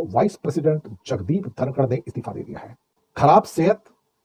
Vice president Jagdeep Dhankhar ने इस्तीफा दे दिया है। खराब सेहत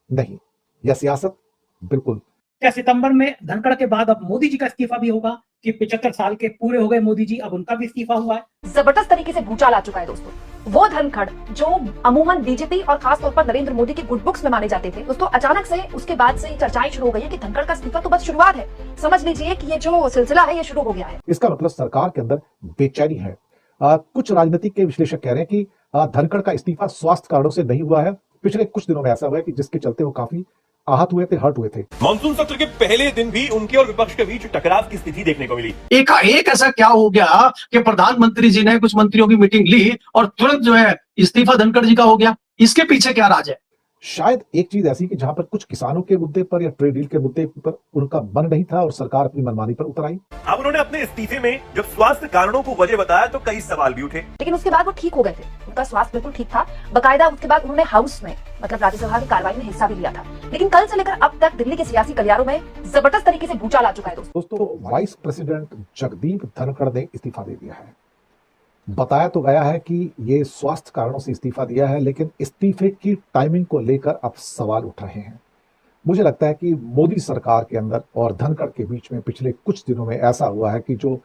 नहीं, यह सियासत बिल्कुल। क्या सितंबर में धनखड़ के बाद अब मोदी जी का इस्तीफा भी होगा कि 75 साल के पूरे हो गए मोदी जी, अब उनका भी इस्तीफा हुआ है। जबरदस्त तरीके से भूचाल आ चुका है दोस्तों। वो धनखड़ जो अमूमन बीजेपी और खासतौर पर नरेंद्र मोदी के गुड बुक्स में माने जाते थे दोस्तों, अचानक से उसके बाद से चर्चाएं शुरू हो गई है कि धनखड़ का इस्तीफा तो बस शुरुआत है। समझ लीजिए कि ये जो सिलसिला है ये शुरू हो गया है। इसका मतलब सरकार के अंदर बेचैनी है। कुछ राजनीतिक के विश्लेषक कह रहे हैं कि धनखड़ का इस्तीफा स्वास्थ्य कारणों से नहीं हुआ है। पिछले कुछ दिनों में ऐसा हुआ है कि जिसके चलते वो काफी आहत हुए थे, हर्ट हुए थे। मॉनसून सत्र के पहले दिन भी उनके और विपक्ष के बीच टकराव की स्थिति देखने को मिली। एकाएक ऐसा क्या हो गया कि प्रधानमंत्री जी ने कुछ मंत्रियों की मीटिंग ली और तुरंत जो है इस्तीफा धनखड़ जी का हो गया? इसके पीछे क्या राज है? शायद एक चीज ऐसी कि जहां पर कुछ किसानों के मुद्दे पर या ट्रेड डील के मुद्दे पर उनका मन नहीं था और सरकार अपनी मनमानी पर उतर आई। अब उन्होंने अपने इस्तीफे में जब स्वास्थ्य कारणों को वजह बताया तो कई सवाल भी उठे। लेकिन उसके बाद वो ठीक हो गए थे, उनका स्वास्थ्य बिल्कुल ठीक था। बकायदा उसके बाद उन्होंने हाउस में मतलब राज्यसभा की कार्रवाई में हिस्सा भी लिया था। लेकिन कल से लेकर अब तक दिल्ली के सियासी गलियारों में जबरदस्त तरीके से भूचाल आ चुका है दोस्तों। वाइस प्रेसिडेंट जगदीप धनखड़ ने इस्तीफा दे दिया है। बताया तो गया है कि ये स्वास्थ्य कारणों से इस्तीफा दिया है, लेकिन इस्तीफे की टाइमिंग को लेकर अब सवाल उठ रहे हैं। मुझे लगता है कि मोदी सरकार के अंदर और धनखड़ के बीच में पिछले कुछ दिनों में ऐसा हुआ है कि जो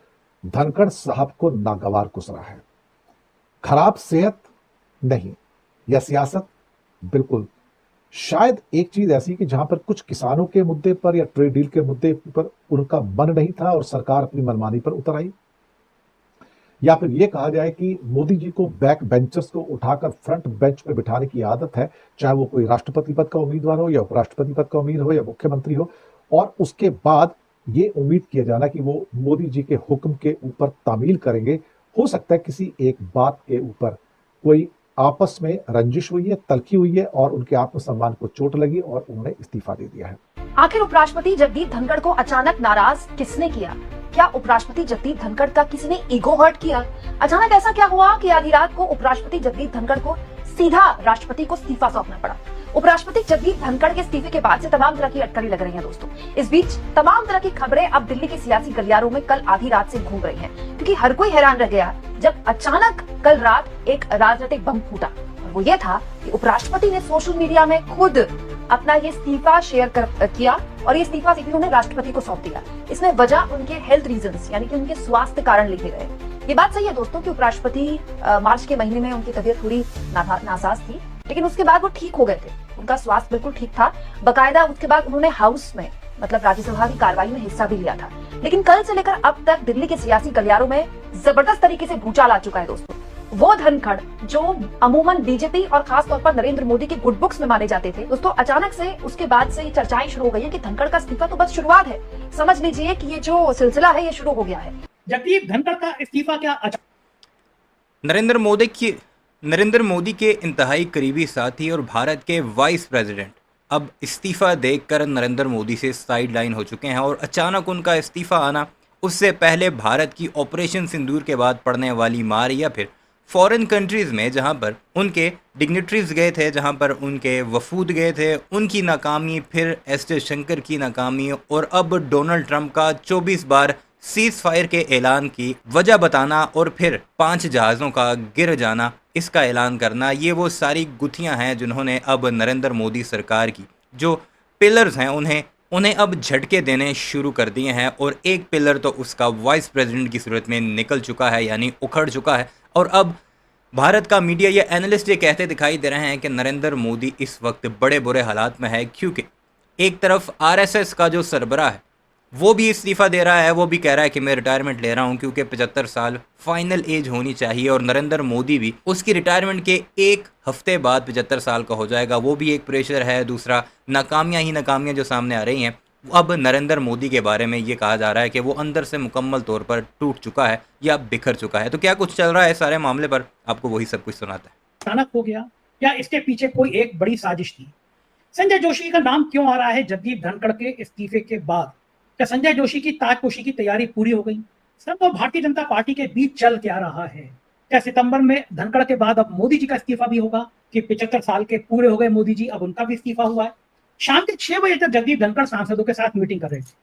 धनखड़ साहब को नागवार गुजरा है। खराब सेहत नहीं, यह सियासत बिल्कुल। शायद एक चीज ऐसी कि जहां पर कुछ किसानों के मुद्दे पर या ट्रेड डील के मुद्दे पर उनका मन नहीं था और सरकार अपनी मनमानी पर उतर आई, या फिर यह कहा जाए कि मोदी जी को बैक बेंचर्स को उठाकर फ्रंट बेंच पर बिठाने की आदत है, चाहे वो कोई राष्ट्रपति पद का उम्मीदवार हो या उपराष्ट्रपति पद का उम्मीदवार हो या मुख्यमंत्री हो, और उसके बाद ये उम्मीद किया जाना कि वो मोदी जी के हुक्म के ऊपर तामील करेंगे। हो सकता है किसी एक बात के ऊपर कोई आपस में रंजिश हुई है, तलखी हुई है और उनके आत्मसम्मान को चोट लगी और उन्होंने इस्तीफा दे दिया है। आखिर उपराष्ट्रपति जगदीप धनखड़ को अचानक नाराज किसने किया? क्या उपराष्ट्रपति जगदीप धनखड़ का किसी ने ईगो हर्ट किया? अचानक ऐसा क्या हुआ कि आधी रात को उपराष्ट्रपति जगदीप धनखड़ को सीधा राष्ट्रपति को इस्तीफा सौंपना पड़ा? उपराष्ट्रपति जगदीप धनखड़ के इस्तीफे के बाद से तमाम तरह की अटकलें लग रही हैं दोस्तों। इस बीच तमाम तरह की खबरें अब दिल्ली के सियासी गलियारों में कल आधी रात से घूम रही हैं, क्योंकि हर कोई हैरान रह गया जब अचानक कल रात एक राजनीतिक बम फूटा। और वो ये था कि उपराष्ट्रपति ने सोशल मीडिया में खुद अपना ये इस्तीफा शेयर किया और ये इस्तीफा सीधे उन्हें राष्ट्रपति को सौंप दिया। इसमें वजह उनके हेल्थ रीजंस यानी कि उनके स्वास्थ्य कारण लिखे गए। ये बात सही है दोस्तों कि उपराष्ट्रपति मार्च के महीने में उनकी तबीयत थोड़ी नासाज थी, लेकिन उसके बाद वो ठीक हो गए थे, उनका स्वास्थ्य बिल्कुल ठीक था। बकायदा उसके बाद उन्होंने हाउस में मतलब राज्यसभा की कार्रवाई में हिस्सा भी लिया था। लेकिन कल से लेकर अब तक दिल्ली के सियासी गलियारों में जबरदस्त तरीके से भूचाल आ चुका है दोस्तों। वो धनखड़ जो अमूमन बीजेपी और खासतौर पर नरेंद्र मोदी के गुड बुक्स में माने जाते थे दोस्तों, अचानक से उसके बाद से चर्चाएं शुरू हो गई है कि धनखड़ का इस्तीफा तो बस शुरुआत है। समझ लीजिए कि ये जो सिलसिला है ये शुरू हो गया है। जगदीप धनखड़ का इस्तीफा क्या नरेंद्र मोदी के इंतहाई करीबी साथी और भारत के वाइस प्रेसिडेंट अब इस्तीफा देकर नरेंद्र मोदी से साइडलाइन हो चुके हैं, और अचानक उनका इस्तीफा आना उससे पहले भारत की ऑपरेशन सिंदूर के बाद पड़ने वाली मार या फिर फॉरेन कंट्रीज़ में जहां पर उनके डिग्नेटरीज गए थे, जहां पर उनके वफूद गए थे, उनकी नाकामी, फिर एस जयशंकर की नाकामी और अब डोनाल्ड ट्रंप का 24 बार सीज फायर के ऐलान की वजह बताना और फिर 5 जहाज़ों का गिर जाना, इसका ऐलान करना, ये वो सारी गुत्थियां हैं जिन्होंने अब नरेंद्र मोदी सरकार की जो पिलर्स हैं उन्हें अब झटके देने शुरू कर दिए हैं। और एक पिलर तो उसका वाइस प्रेसिडेंट की सूरत में निकल चुका है, यानी उखड़ चुका है। और अब भारत का मीडिया या एनालिस्ट ये कहते दिखाई दे रहे हैं कि नरेंद्र मोदी इस वक्त बड़े बुरे हालात में है, क्योंकि एक तरफ आरएसएस का जो सरबराह है वो भी इस्तीफ़ा दे रहा है, वो भी कह रहा है कि मैं रिटायरमेंट ले रहा हूं क्योंकि 75 साल फाइनल एज होनी चाहिए, और नरेंद्र मोदी भी उसकी रिटायरमेंट के एक हफ्ते बाद 75 साल का हो जाएगा, वो भी एक प्रेशर है। दूसरा, नाकामियां जो सामने आ रही हैं, अब नरेंद्र मोदी के बारे में ये कहा जा रहा है कि वो अंदर से मुकम्मल तौर पर टूट चुका है या बिखर चुका है। तो क्या कुछ चल रहा है सारे मामले पर, आपको वही सब कुछ सुनाता है। अचानक हो गया, क्या इसके पीछे कोई एक बड़ी साजिश थी? संजय जोशी का नाम क्यों आ रहा है जगदीप धनखड़ के इस्तीफे के बाद? क्या संजय जोशी की ताजपोशी की तैयारी पूरी हो गई? सब तो भारतीय जनता पार्टी के बीच चल क्या रहा है? क्या सितंबर में धनखड़ के बाद अब मोदी जी का इस्तीफा भी होगा कि 75 साल के पूरे हो गए मोदी जी, अब उनका भी इस्तीफा हुआ है? शाम के 6 बजे तक जगदीप धनखड़ सांसदों के साथ मीटिंग कर रहे थे।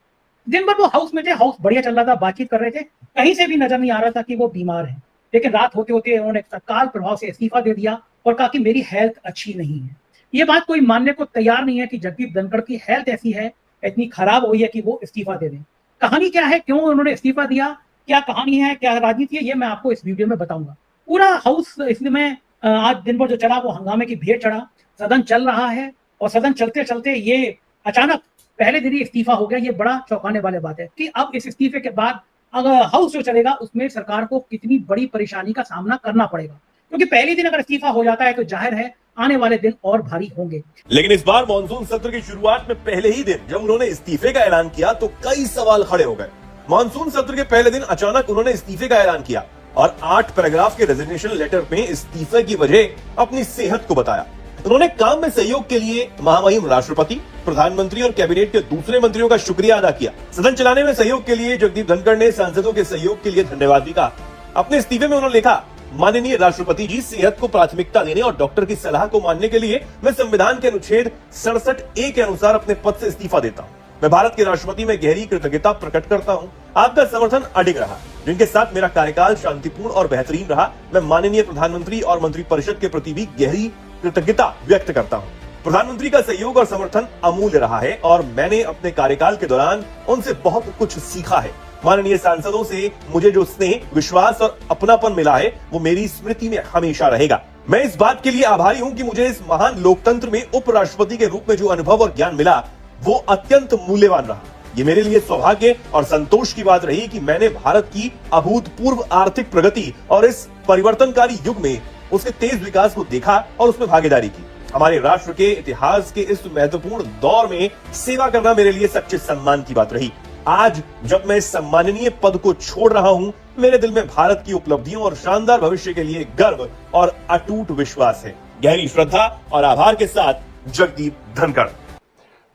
दिन भर वो हाउस में थे, हाउस बढ़िया चल रहा था, बातचीत कर रहे थे, कहीं से भी नजर नहीं आ रहा था कि वो बीमार हैं। लेकिन रात होते होते उन्होंने तत्काल प्रभाव से इस्तीफा दे दिया और कहा कि मेरी हेल्थ अच्छी नहीं है। ये बात कोई मानने को तैयार नहीं है कि जगदीप धनखड़ की हेल्थ ऐसी है, इतनी खराब हुई है कि वो इस्तीफा दे दें। कहानी क्या है, क्यों उन्होंने इस्तीफा दिया, क्या कहानी है, क्या राजनीति है, ये मैं आपको इस वीडियो में बताऊंगा। पूरा हाउस इसमें आज दिन भर जो चला वो हंगामे की भेंट चढ़ा। सदन चल रहा है और सदन चलते चलते ये अचानक पहले दिन ही इस्तीफा हो गया। ये बड़ा चौंकाने वाली बात है कि अब इस इस्तीफे के बाद अगर हाउस जो चलेगा उसमें सरकार को कितनी बड़ी परेशानी का सामना करना पड़ेगा, क्योंकि पहले दिन अगर इस्तीफा हो जाता है तो जाहिर है आने वाले दिन और भारी होंगे। लेकिन इस बार मॉनसून सत्र की शुरुआत में पहले ही दिन जब उन्होंने इस्तीफे का ऐलान किया तो कई सवाल खड़े हो गए। मॉनसून सत्र के पहले दिन अचानक उन्होंने इस्तीफे का ऐलान किया और 8 पैराग्राफ के रेजिग्नेशन लेटर में इस्तीफे की वजह अपनी सेहत को बताया। उन्होंने काम में सहयोग के लिए महामहिम राष्ट्रपति, प्रधानमंत्री और कैबिनेट के दूसरे मंत्रियों का शुक्रिया अदा किया। सदन चलाने में सहयोग के लिए जगदीप धनखड़ ने सांसदों के सहयोग के लिए धन्यवाद भी कहा। अपने इस्तीफे में उन्होंने लिखा, माननीय राष्ट्रपति जी, सेहत को प्राथमिकता देने और डॉक्टर की सलाह को मानने के लिए मैं संविधान के अनुच्छेद 67A के अनुसार अपने पद से इस्तीफा देता हूँ। मैं भारत के राष्ट्रपति में गहरी कृतज्ञता प्रकट करता हूँ। आपका समर्थन अडिग रहा, जिनके साथ मेरा कार्यकाल शांतिपूर्ण और बेहतरीन रहा। मैं माननीय प्रधानमंत्री और मंत्रिपरिषद के प्रति भी गहरी कृतज्ञता व्यक्त करता हूँ। प्रधानमंत्री का सहयोग और समर्थन अमूल्य रहा है और मैंने अपने कार्यकाल के दौरान उनसे बहुत कुछ सीखा है। माननीय सांसदों से मुझे जो स्नेह, विश्वास और अपनापन मिला है वो मेरी स्मृति में हमेशा रहेगा। मैं इस बात के लिए आभारी हूँ कि मुझे इस महान लोकतंत्र में उपराष्ट्रपति के रूप में जो अनुभव और ज्ञान मिला वो अत्यंत मूल्यवान रहा। ये मेरे लिए सौभाग्य और संतोष की बात रही कि मैंने भारत की अभूतपूर्व आर्थिक प्रगति और इस परिवर्तनकारी युग में उसके तेज विकास को देखा और उसमें भागीदारी की। हमारे राष्ट्र के इतिहास के इस महत्वपूर्ण दौर में सेवा करना मेरे लिए सच्चे सम्मान की बात रही। आज जब मैं इस सम्माननीय पद को छोड़ रहा हूं, मेरे दिल में भारत की उपलब्धियों और शानदार भविष्य के लिए गर्व और अटूट विश्वास है। गहरी श्रद्धा और आभार के साथ, जगदीप धनखड़।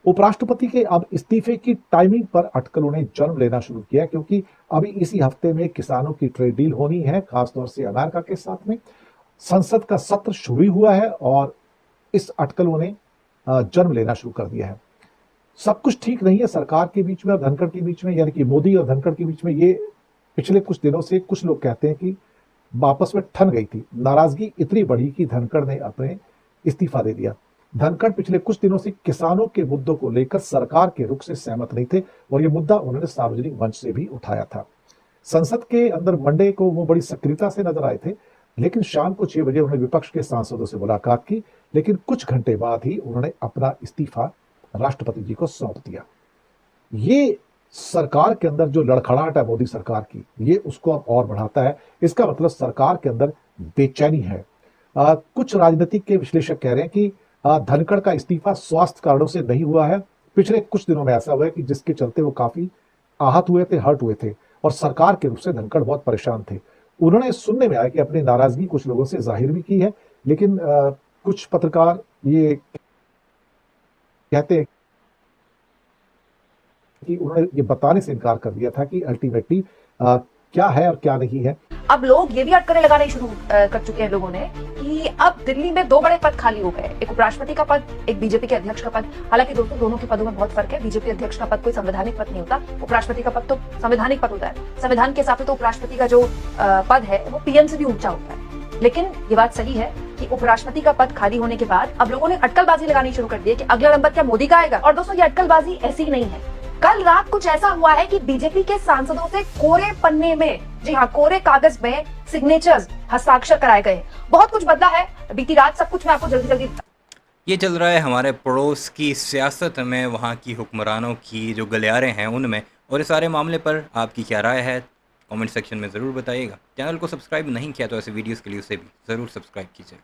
उपराष्ट्रपति के अब इस्तीफे की टाइमिंग पर अटकलों ने जन्म लेना शुरू किया, क्योंकि अभी इसी हफ्ते में किसानों की ट्रेड डील होनी है, खासतौर से अमेरिका के साथ में। संसद का सत्र शुरू हुआ है और इस अटकलों ने जन्म लेना शुरू कर दिया है। सब कुछ ठीक नहीं है सरकार के बीच में और धनखड़ के बीच में, यानी कि मोदी और धनखड़ के बीच में। ये पिछले कुछ दिनों से कुछ लोग कहते हैं कि आपस में ठन गई थी। नाराजगी इतनी बढ़ी कि धनखड़ ने अपने इस्तीफा दे दिया। धनखड़ पिछले कुछ दिनों से किसानों के मुद्दों को लेकर सरकार के रुख से सहमत नहीं थे और ये मुद्दा उन्होंने सार्वजनिक मंच से भी उठाया था। संसद के अंदर मंडे को वो बड़ी सक्रियता से नजर आए थे, लेकिन शाम को 6 बजे उन्होंने विपक्ष के सांसदों से मुलाकात की, लेकिन कुछ घंटे बाद ही उन्होंने अपना इस्तीफा राष्ट्रपति जी को सौंप दिया। ये सरकार के अंदर जो लड़खड़ाहट है मोदी सरकार की, ये उसको अब और बढ़ाता है। इसका मतलब सरकार के अंदर बेचैनी है। कुछ राजनीतिक के विश्लेषक कह रहे हैं कि धनखड़ का इस्तीफा स्वास्थ्य कारणों से नहीं हुआ है। पिछले कुछ दिनों में ऐसा हुआ है कि जिसके चलते वो काफी आहत हुए थे, हर्ट हुए थे और सरकार के रूप से धनखड़ बहुत परेशान थे। उन्होंने सुनने में आया कि अपनी नाराजगी कुछ लोगों से जाहिर भी की है, लेकिन कुछ पत्रकार ये कहते हैं कि उन्होंने ये बताने से इनकार कर दिया था कि अल्टीमेटली क्या है और क्या नहीं है। अब लोग ये भी अटकलें लगाने शुरू कर चुके हैं लोगों ने कि अब दिल्ली में 2 बड़े पद खाली हो गए, एक उपराष्ट्रपति का पद, एक बीजेपी के अध्यक्ष का पद। हालांकि दोस्तों दोनों के पदों में बहुत फर्क है। बीजेपी अध्यक्ष का पद कोई संवैधानिक पद नहीं होता, उपराष्ट्रपति का पद तो संवैधानिक पद होता है। संविधान के हिसाब से तो उपराष्ट्रपति का जो पद है वो पीएम से भी ऊंचा होता है। लेकिन ये बात सही है कि उपराष्ट्रपति का पद खाली होने के बाद अब लोगों ने अटकलबाजी लगानी शुरू कर दी है कि अगला नंबर क्या मोदी का आएगा। और दोस्तों ये अटकलबाजी ऐसी ही नहीं है। कल रात कुछ ऐसा हुआ है कि बीजेपी के सांसदों से कोरे पन्ने में, जी हाँ, कोरे कागज में सिग्नेचर्स, हस्ताक्षर कराए गए। बहुत कुछ बदला है बीती रात, सब कुछ मैं आपको जल्दी ये चल रहा है हमारे पड़ोस की सियासत में, वहाँ की हुक्मरानों की जो गलियारें हैं उनमें, और इस सारे मामले पर आपकी क्या राय है कमेंट सेक्शन में ज़रूर बताइएगा। चैनल को सब्सक्राइब नहीं किया तो ऐसे वीडियोस के लिए उसे भी ज़रूर सब्सक्राइब कीजिए।